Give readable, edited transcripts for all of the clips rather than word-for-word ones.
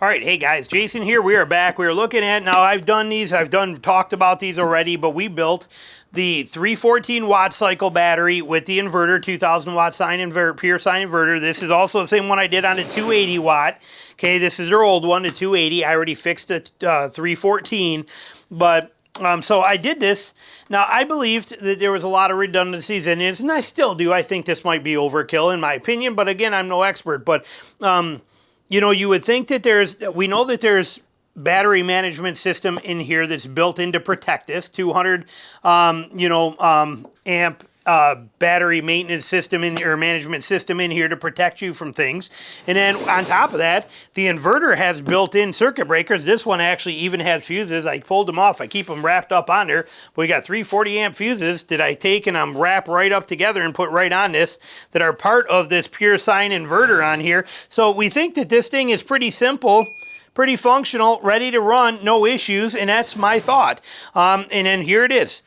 All right, hey guys, Jason here. We are back. We are looking at, now I've done these, talked about these already, but we built the 314 Wattcycle battery with the inverter, 2000 watt sine inverter, pure sine inverter. This is also the same one I did on a 280 watt. Okay, this is their old one, the 280. I already fixed the 314, but so I did this. Now, I believed that there was a lot of redundancies in it, and I still do. I think this might be overkill in my opinion, but again, I'm no expert. But you know, you would think that we know that there's battery management system in here that's built in to protect this 200, amp battery maintenance system or management system in here to protect you from things. And then on top of that, the inverter has built-in circuit breakers. This one actually even has fuses. I pulled them off. I keep them wrapped up on there. We got 340 amp fuses that I take and I'm wrap right up together and put right on this that are part of this pure sine inverter on here. So we think that this thing is pretty simple, pretty functional, ready to run, no issues, and that's my thought. And then here it is.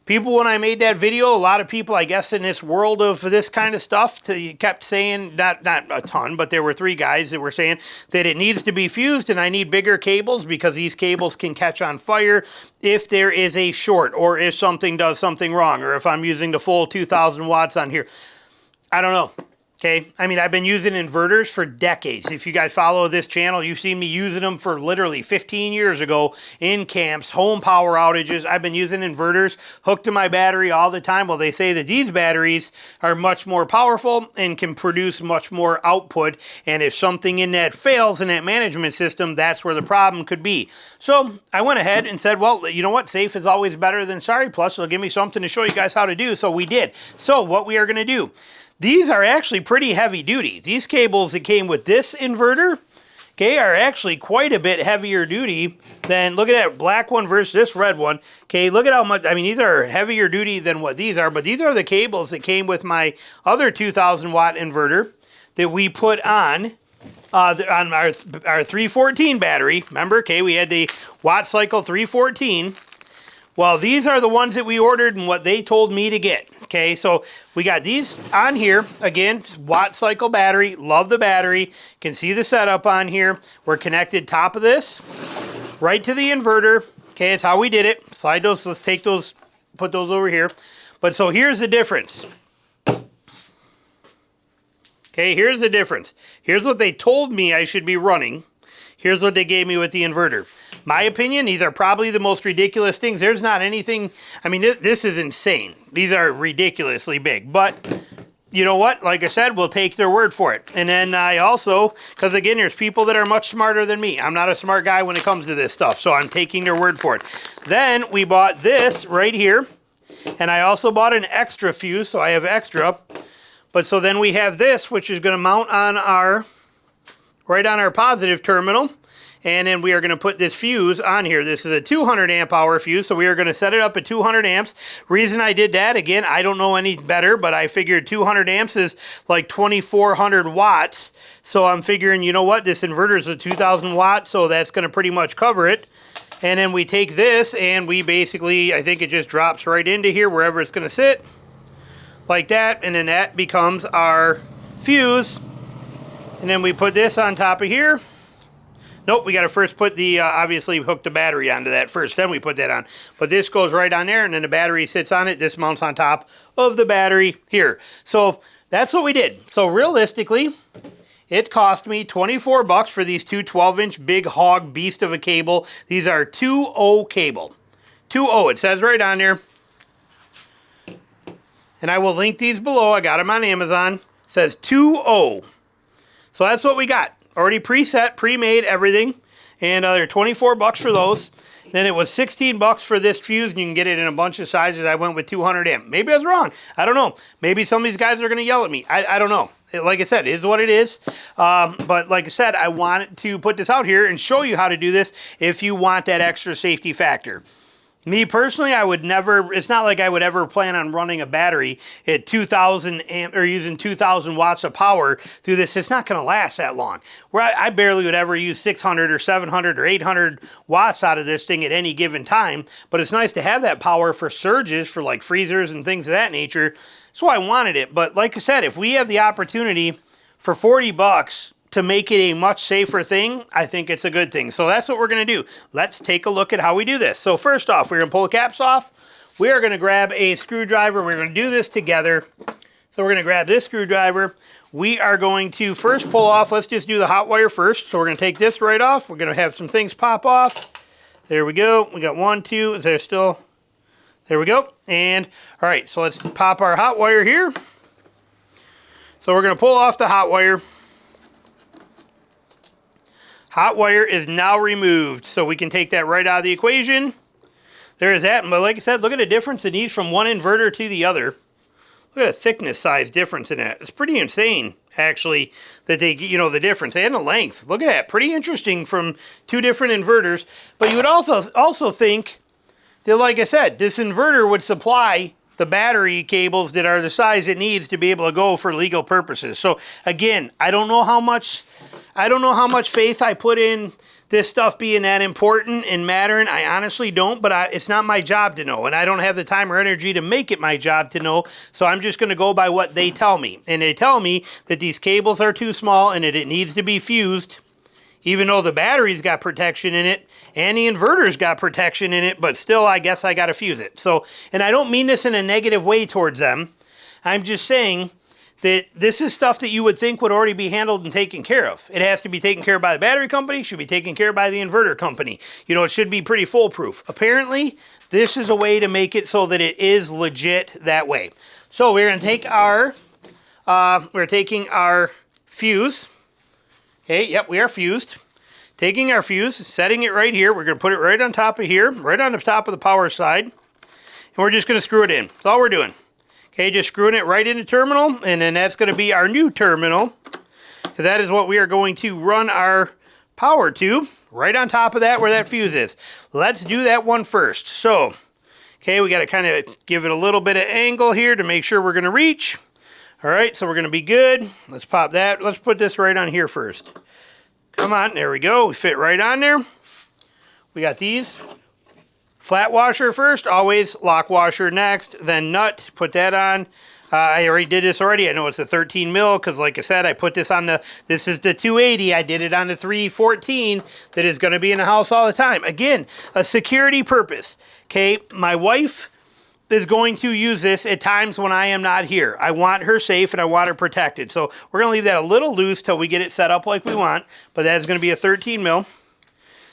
People, when I made that video, a lot of people, I guess, in this world of this kind of stuff, kept saying, not a ton, but there were 3 guys that were saying that it needs to be fused and I need bigger cables because these cables can catch on fire if there is a short or if something does something wrong or if I'm using the full 2000 watts on here. I don't know. Okay, I mean, I've been using inverters for decades. If you guys follow this channel, you've seen me using them for literally 15 years ago in camps, home power outages. I've been using inverters hooked to my battery all the time. Well, they say that these batteries are much more powerful and can produce much more output. And if something in that fails in that management system, that's where the problem could be. So I went ahead and said, well, you know what? Safe is always better than sorry. Plus, it'll give me something to show you guys how to do. So we did. So what we are going to do. These are actually pretty heavy duty. These cables that came with this inverter, okay, are actually quite a bit heavier duty than, look at that black one versus this red one. Okay, look at how much, I mean, these are heavier duty than what these are, but these are the cables that came with my other 2000 watt inverter that we put on our 314 battery. Remember, okay, we had the Wattcycle 314. Well, these are the ones that we ordered and what they told me to get. Okay, so we got these on here. Again, Wattcycle battery. Love the battery. Can see the setup on here. We're connected top of this right to the inverter. Okay, it's how we did it. Slide those. Let's take those, put those over here. But so here's the difference. Okay, here's the difference. Here's what they told me I should be running. Here's what they gave me with the inverter. My opinion, these are probably the most ridiculous things. There's not anything, I mean, this is insane. These are ridiculously big. But you know what? Like I said, we'll take their word for it. And then I also, because again, there's people that are much smarter than me. I'm not a smart guy when it comes to this stuff, so I'm taking their word for it. Then we bought this right here. And I also bought an extra fuse, so I have extra. But so then we have this, which is going to mount on our, right on our positive terminal. And then we are going to put this fuse on here. This is a 200 amp hour fuse, so we are going to set it up at 200 amps. Reason I did that, again, I don't know any better, but I figured 200 amps is like 2400 watts. So I'm figuring, you know what, this inverter is a 2000 watt, so that's going to pretty much cover it. And then we take this and we basically, I think it just drops right into here wherever it's going to sit, like that. And then that becomes our fuse. And then we put this on top of here. Nope, we got to first put the, obviously hook the battery onto that first, then we put that on. But this goes right on there, and then the battery sits on it. This mounts on top of the battery here. So that's what we did. So realistically, it cost me $24 for these two 12-inch big hog beast of a cable. These are 2.0 cable. 2.0, it says right on there. And I will link these below. I got them on Amazon. It says 2.0. So that's what we got. Already preset, pre-made, everything. And they're $24 for those. Then it was $16 for this fuse, and you can get it in a bunch of sizes. I went with 200 amp. Maybe I was wrong. I don't know. Maybe some of these guys are going to yell at me. I don't know. Like I said, it is what it is. But like I said, I wanted to put this out here and show you how to do this if you want that extra safety factor. Me personally, I would never, it's not like I would ever plan on running a battery at 2,000 amp or using 2,000 watts of power through this. It's not going to last that long. Where I barely would ever use 600 or 700 or 800 watts out of this thing at any given time. But it's nice to have that power for surges, for like freezers and things of that nature. That's why I wanted it. But like I said, if we have the opportunity for $40 to make it a much safer thing, I think it's a good thing. So that's what we're going to do. Let's take a look at how we do this. So first off, we're going to pull the caps off. We are going to grab a screwdriver. We're going to do this together. So we're going to grab this screwdriver. We are going to first pull off. Let's just do the hot wire first. So we're going to take this right off. We're going to have some things pop off. There we go. We got 1, 2. Is there still? There we go. And all right, so let's pop our hot wire here. So we're going to pull off the hot wire. Hot wire is now removed, so we can take that right out of the equation. There is that, but like I said, look at the difference in these from one inverter to the other. Look at the thickness size difference in that. It's pretty insane, actually, that they, you know, the difference and the length. Look at that, pretty interesting from two different inverters. But you would also think that, like I said, this inverter would supply the battery cables that are the size it needs to be able to go for legal purposes. So again, I don't know how much faith I put in this stuff being that important and mattering. I honestly don't, but it's not my job to know, and I don't have the time or energy to make it my job to know, so I'm just going to go by what they tell me. And they tell me that these cables are too small and that it needs to be fused, even though the battery's got protection in it and the inverter's got protection in it, but still I guess I got to fuse it. So, and I don't mean this in a negative way towards them. I'm just saying that this is stuff that you would think would already be handled and taken care of. It has to be taken care of by the battery company, should be taken care of by the inverter company. You know, it should be pretty foolproof. Apparently, this is a way to make it so that it is legit that way. So we're going to take our, fuse. Okay, yep, we are fused. Taking our fuse, setting it right here. We're going to put it right on top of here, right on the top of the power side. And we're just going to screw it in. That's all we're doing. Okay, just screwing it right in the terminal, and then that's going to be our new terminal. That is what we are going to run our power to, right on top of that where that fuse is. Let's do that one first. So, okay, we got to kind of give it a little bit of angle here to make sure we're going to reach. All right, so we're going to be good. Let's pop that. Let's put this right on here first. Come on, there we go. We fit right on there. We got these. Flat washer first, always lock washer next, then nut, put that on. I already did this already. I know it's a 13 mil because like I said, I put this on this is the 280. I did it on the 314 that is going to be in the house all the time. Again, a security purpose. Okay, my wife is going to use this at times when I am not here. I want her safe and I want her protected. So we're going to leave that a little loose till we get it set up like we want, but that is going to be a 13 mil.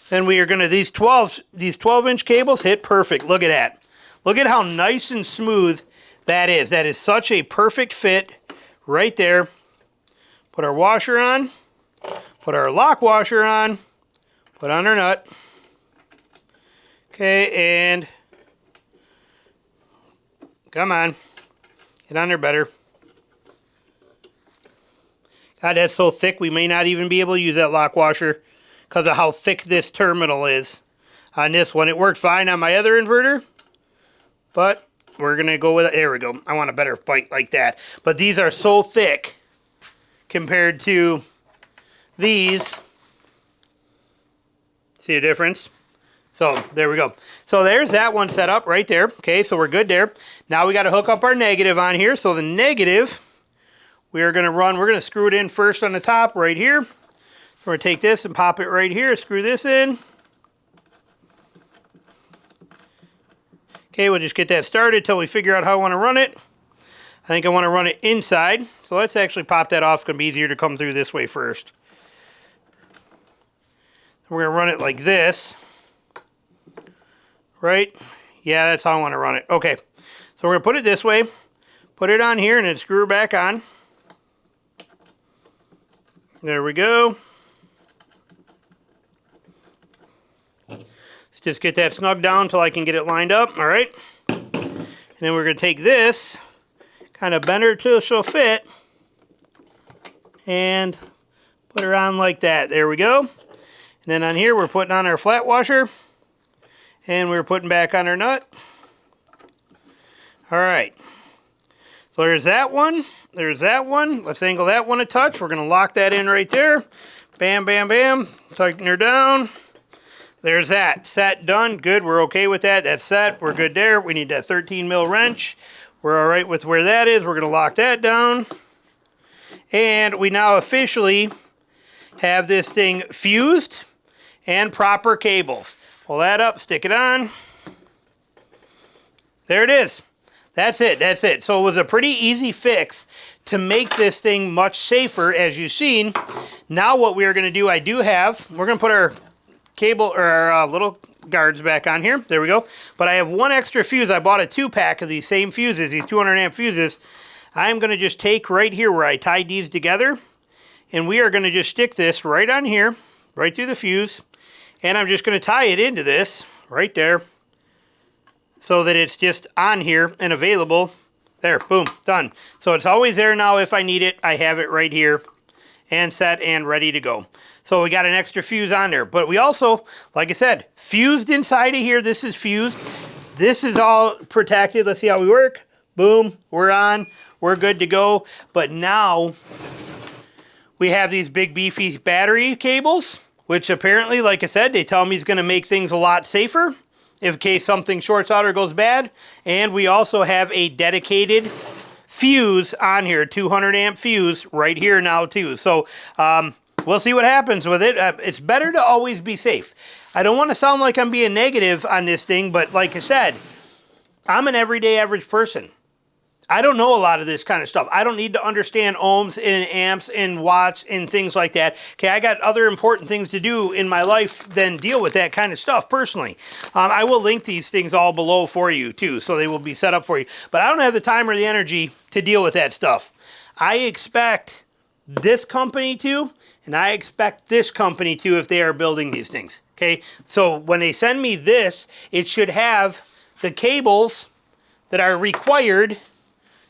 Then we are going to, these 12-inch cables hit perfect. Look at that. Look at how nice and smooth that is. That is such a perfect fit right there. Put our washer on. Put our lock washer on. Put on our nut. Okay, and come on. Get on there better. God, that's so thick we may not even be able to use that lock washer because of how thick this terminal is on this one. It worked fine on my other inverter, but we're going to go with it. There we go. I want a better fight like that. But these are so thick compared to these. See the difference? So there we go. So there's that one set up right there. Okay, so we're good there. Now we got to hook up our negative on here. So the negative, we're going to screw it in first on the top right here. We're going to take this and pop it right here, screw this in. Okay, we'll just get that started until we figure out how I want to run it. I think I want to run it inside. So let's actually pop that off. It's going to be easier to come through this way first. We're going to run it like this. Right? Yeah, that's how I want to run it. Okay, so we're going to put it this way. Put it on here and then screw it back on. There we go. Just get that snug down until I can get it lined up, all right? And then we're going to take this, kind of bend her till she'll fit, and put her on like that. There we go. And then on here, we're putting on our flat washer, and we're putting back on our nut. All right. So there's that one. There's that one. Let's angle that one a touch. We're going to lock that in right there. Bam, bam, bam. Tighten her down. There's that. Set, done. Good. We're okay with that. That's set. We're good there. We need that 13 mil wrench. We're all right with where that is. We're going to lock that down. And we now officially have this thing fused and proper cables. Pull that up, stick it on. There it is. That's it, that's it. So it was a pretty easy fix to make this thing much safer, as you've seen. Now what we are going to do, we're going to put our cable, or our little guards back on here. There we go. But I have one extra fuse. I bought a 2-pack of these same fuses, these 200 amp fuses. I'm going to just take right here where I tied these together, and we are going to just stick this right on here, right through the fuse, and I'm just going to tie it into this right there so that it's just on here and available. There, boom, done. So it's always there now. If I need it, I have it right here and set and ready to go. So we got an extra fuse on there, but we also, like I said, fused inside of here. This is fused. This is all protected. Let's see how we work. Boom, we're on. We're good to go. But now we have these big beefy battery cables, which apparently, like I said, they tell me is going to make things a lot safer in case something shorts out or goes bad. And we also have a dedicated fuse on here, 200 amp fuse right here now too. So we'll see what happens with it. It's better to always be safe. I don't want to sound like I'm being negative on this thing, but like I said, I'm an everyday average person. I don't know a lot of this kind of stuff. I don't need to understand ohms and amps and watts and things like that. Okay, I got other important things to do in my life than deal with that kind of stuff personally. I will link these things all below for you too, so they will be set up for you. But I don't have the time or the energy to deal with that stuff. I expect this company to, and I expect this company to if they are building these things. Okay, so when they send me this, it should have the cables that are required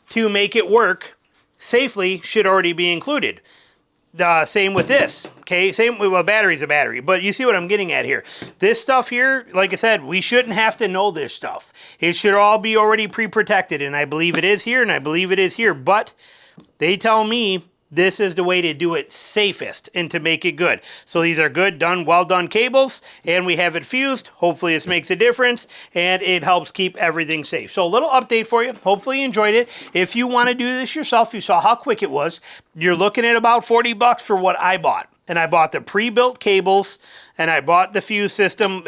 to make it work safely, should already be included. Same with this, okay? Same, well, battery's a battery, but you see what I'm getting at here. This stuff here, like I said, we shouldn't have to know this stuff. It should all be already pre-protected, and I believe it is here, and I believe it is here, but they tell me this is the way to do it safest and to make it good. So these are good, done, well done cables, and we have it fused. Hopefully this makes a difference, and it helps keep everything safe. So a little update for you. Hopefully you enjoyed it. If you want to do this yourself, you saw how quick it was. You're looking at about 40 bucks for what I bought. And I bought the pre-built cables, and I bought the fuse system,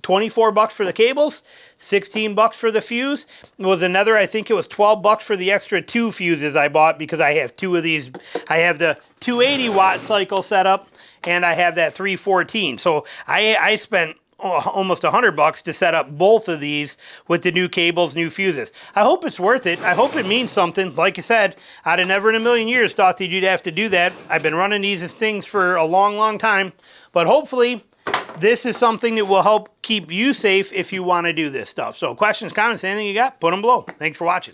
24 bucks for the cables, 16 bucks for the fuse. It was another, I think it was 12 bucks for the extra 2 fuses I bought, because I have 2 of these. I have the 280 Wattcycle set up, and I have that 314. So I spent almost 100 bucks to set up both of these with the new cables, new fuses. I hope it's worth it. I hope it means something. Like I said, I'd have never in a million years thought that you'd have to do that. I've been running these things for a long, long time, but hopefully this is something that will help keep you safe if you want to do this stuff. So questions, comments, anything you got, put them below. Thanks for watching.